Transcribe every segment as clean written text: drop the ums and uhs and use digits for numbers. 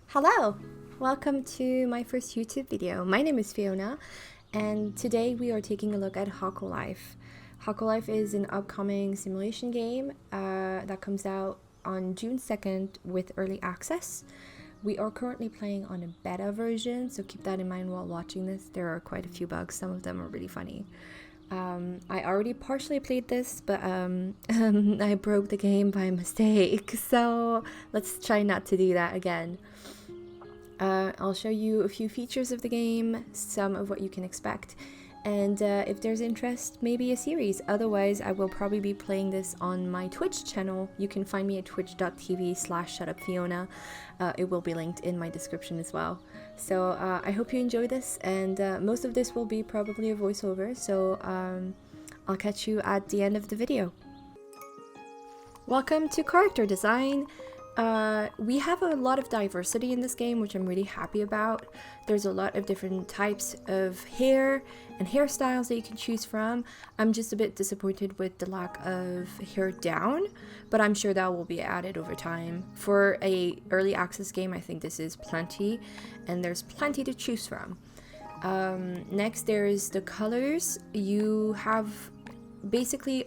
Hello! Welcome to my first YouTube video. My name is Fiona, and today we are taking a look at Hokko Life. Hokko Life is an upcoming simulation game that comes out on June 2nd with early access. We are currently playing on a beta version, so keep that in mind while watching this. There are quite a few bugs, some of them are really funny. I already partially played this, but I broke the game by mistake, so let's try not to do that again. I'll show you a few features of the game, some of what you can expect, and if there's interest, maybe a series. Otherwise, I will probably be playing this on my Twitch channel. You can find me at twitch.tv/shutupfiona. It will be linked in my description as well. So I hope you enjoy this, and most of this will be probably a voiceover, so I'll catch you at the end of the video. Welcome to character design. We have a lot of diversity in this game, which I'm really happy about. There's a lot of different types of hair and hairstyles that you can choose from. I'm just a bit disappointed with the lack of hair down, but I'm sure that will be added over time. For a early access game, I think this is plenty, and there's plenty to choose from. Next, there's the colors. You have basically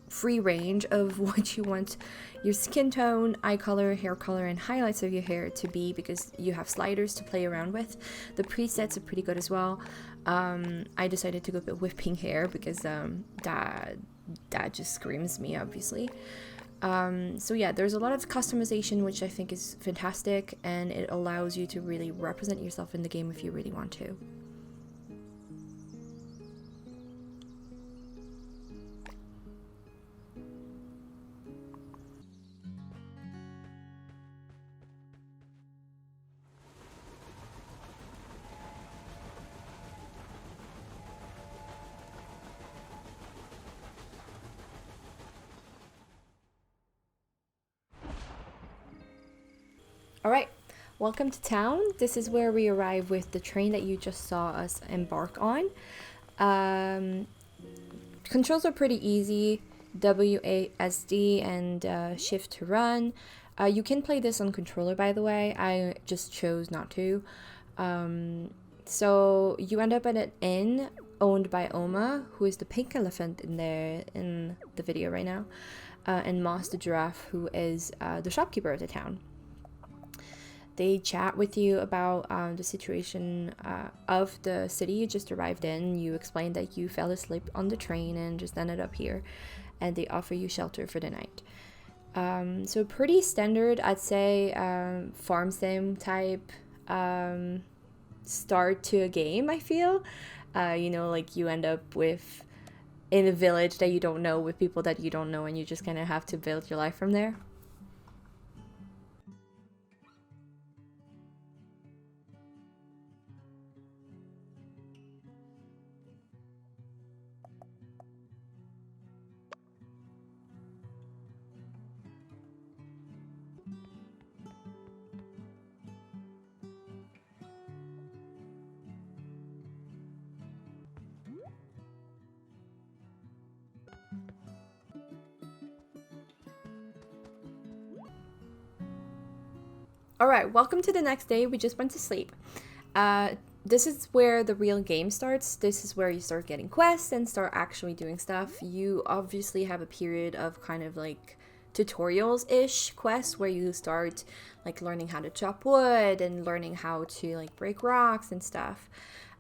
free range of what you want your skin tone, eye color, hair color, and highlights of your hair to be, because you have sliders to play around with. The presets are pretty good as well. I decided to go with pink hair because that just screams me, obviously. So yeah, there's a lot of customization, which I think is fantastic, and it allows you to really represent yourself in the game if you really want to. Alright, welcome to town. This is where we arrive with the train that you just saw us embark on. Controls are pretty easy, WASD and shift to run. You can play this on controller, by the way. I just chose not to. So you end up at an inn owned by Oma, who is the pink elephant in the video right now, and Moss the giraffe, who is the shopkeeper of the town. They chat with you about the situation of the city you just arrived in. You explain that you fell asleep on the train and just ended up here, and they offer you shelter for the night. So pretty standard, I'd say, farm sim type start to a game, I feel. You know, like you end up in a village that you don't know with people that you don't know, and you just kind of have to build your life from there. Alright, welcome to the next day. We just went to sleep. This is where the real game starts. This is where you start getting quests and start actually doing stuff. You obviously have a period of kind of like tutorials-ish quests where you start like learning how to chop wood and learning how to like break rocks and stuff.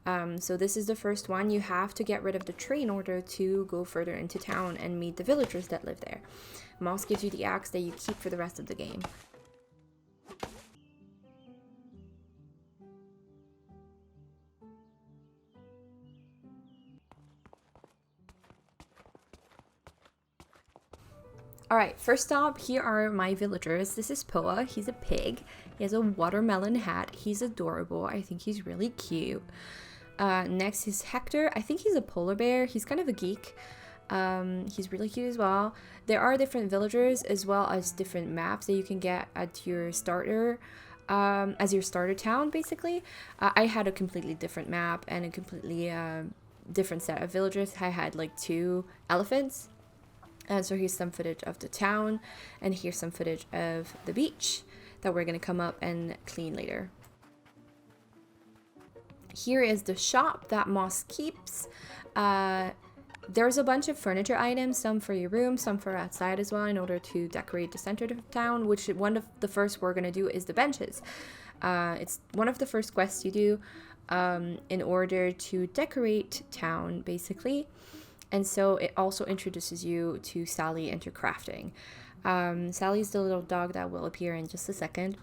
So this is the first one. You have to get rid of the tree in order to go further into town and meet the villagers that live there. Moss gives you the axe that you keep for the rest of the game. Alright, first up, here are my villagers. This is Poa. He's a pig. He has a watermelon hat. He's adorable. I think he's really cute. Next is Hector. I think he's a polar bear. He's kind of a geek. He's really cute as well. There are different villagers as well as different maps that you can get at your starter, as your starter town, basically. I had a completely different map and a completely different set of villagers. I had like 2 elephants. And so here's some footage of the town, and here's some footage of the beach that we're gonna come up and clean later. Here is the shop that Moss keeps. There's a bunch of furniture items, some for your room, some for outside as well, in order to decorate the center of town, which one of the first we're gonna do is the benches. It's one of the first quests you do in order to decorate town, basically. And so it also introduces you to Sally and to crafting. Sally's the little dog that will appear in just a second.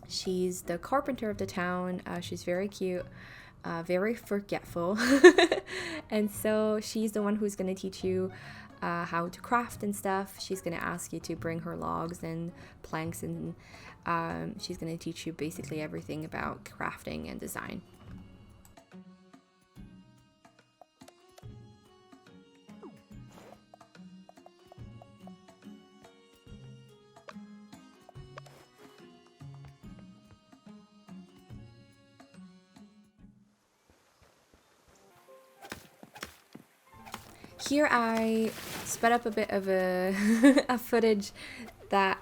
She's the carpenter of the town. She's very cute, very forgetful. And so she's the one who's going to teach you how to craft and stuff. She's going to ask you to bring her logs and planks, and she's going to teach you basically everything about crafting and design. Here I sped up a bit of a footage that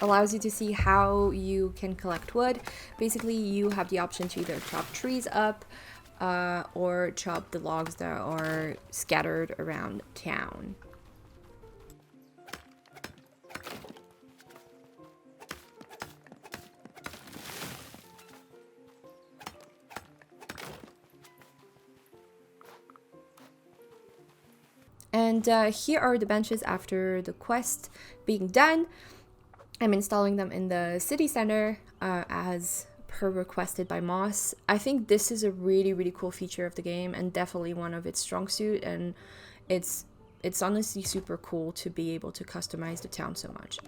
allows you to see how you can collect wood. Basically, you have the option to either chop trees up or chop the logs that are scattered around town. And here are the benches after the quest being done. I'm installing them in the city center as per requested by Moss. I think this is a really, really cool feature of the game, and definitely one of its strong suit, and it's honestly super cool to be able to customize the town so much.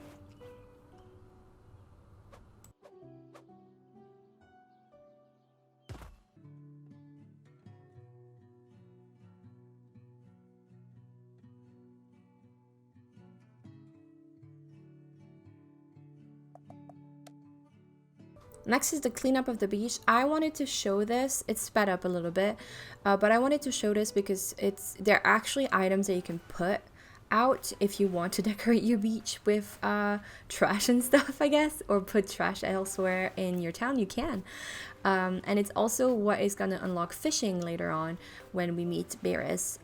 Next is the cleanup of the beach. I wanted to show this. It's sped up a little bit, but I wanted to show this because there are actually items that you can put out if you want to decorate your beach with trash and stuff, I guess, or put trash elsewhere in your town. You can. And it's also what is going to unlock fishing later on when we meet Barris.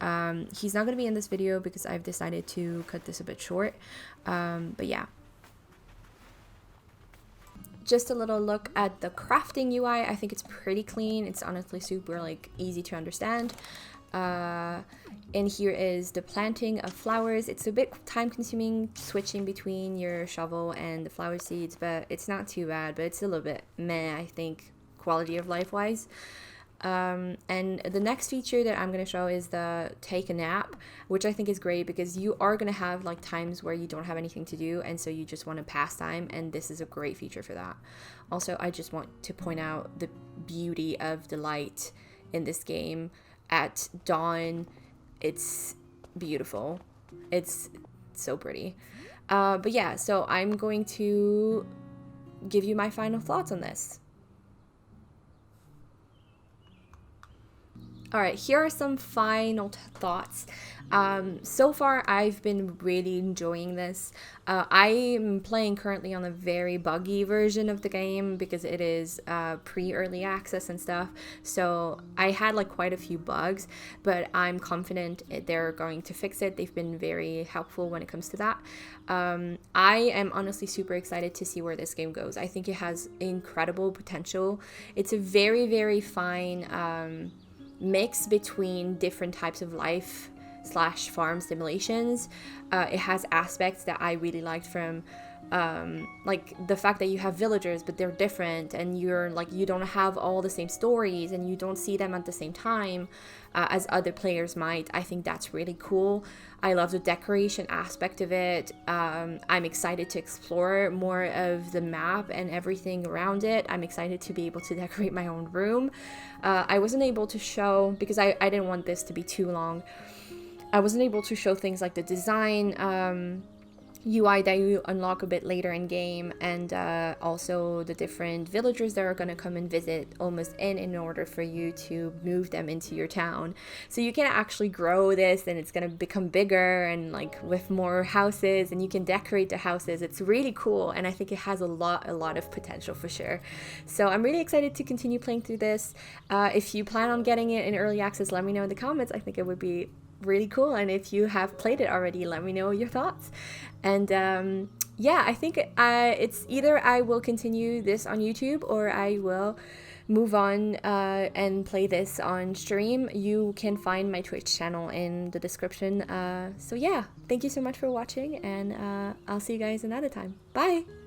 He's not going to be in this video because I've decided to cut this a bit short, but yeah. Just a little look at the crafting UI. I think it's pretty clean. It's honestly super easy to understand. And here is the planting of flowers. It's a bit time consuming switching between your shovel and the flower seeds, but it's not too bad, but it's a little bit meh, I think, quality of life wise. And the next feature that I'm going to show is the take a nap, which I think is great because you are going to have times where you don't have anything to do, and so you just want to pass time, and this is a great feature for that. Also, I just want to point out the beauty of the light in this game at dawn. It's beautiful. It's so pretty. But yeah, so I'm going to give you my final thoughts on this. All right, here are some final thoughts. So far, I've been really enjoying this. I'm playing currently on a very buggy version of the game because it is pre-early access and stuff. So I had quite a few bugs, but I'm confident they're going to fix it. They've been very helpful when it comes to that. I am honestly super excited to see where this game goes. I think it has incredible potential. It's a very, very fine mix between different types of life / farm simulations. It has aspects that I really liked from the fact that you have villagers but they're different, and you don't have all the same stories and you don't see them at the same time as other players might. I think that's really cool. I love the decoration aspect of it. I'm excited to explore more of the map and everything around it. I'm excited to be able to decorate my own room. I wasn't able to show, because I didn't want this to be too long, I wasn't able to show things like the design UI that you unlock a bit later in game, and also the different villagers that are going to come and visit almost in order for you to move them into your town. So you can actually grow this, and it's going to become bigger and like with more houses, and you can decorate the houses. It's really cool, and I think it has a lot of potential for sure. So I'm really excited to continue playing through this. If you plan on getting it in early access, let me know in the comments. I think it would be really cool, and if you have played it already, let me know your thoughts. And yeah, I think it's either I will continue this on YouTube or I will move on and play this on stream. You can find my Twitch channel in the description. So yeah, thank you so much for watching, and I'll see you guys another time. Bye.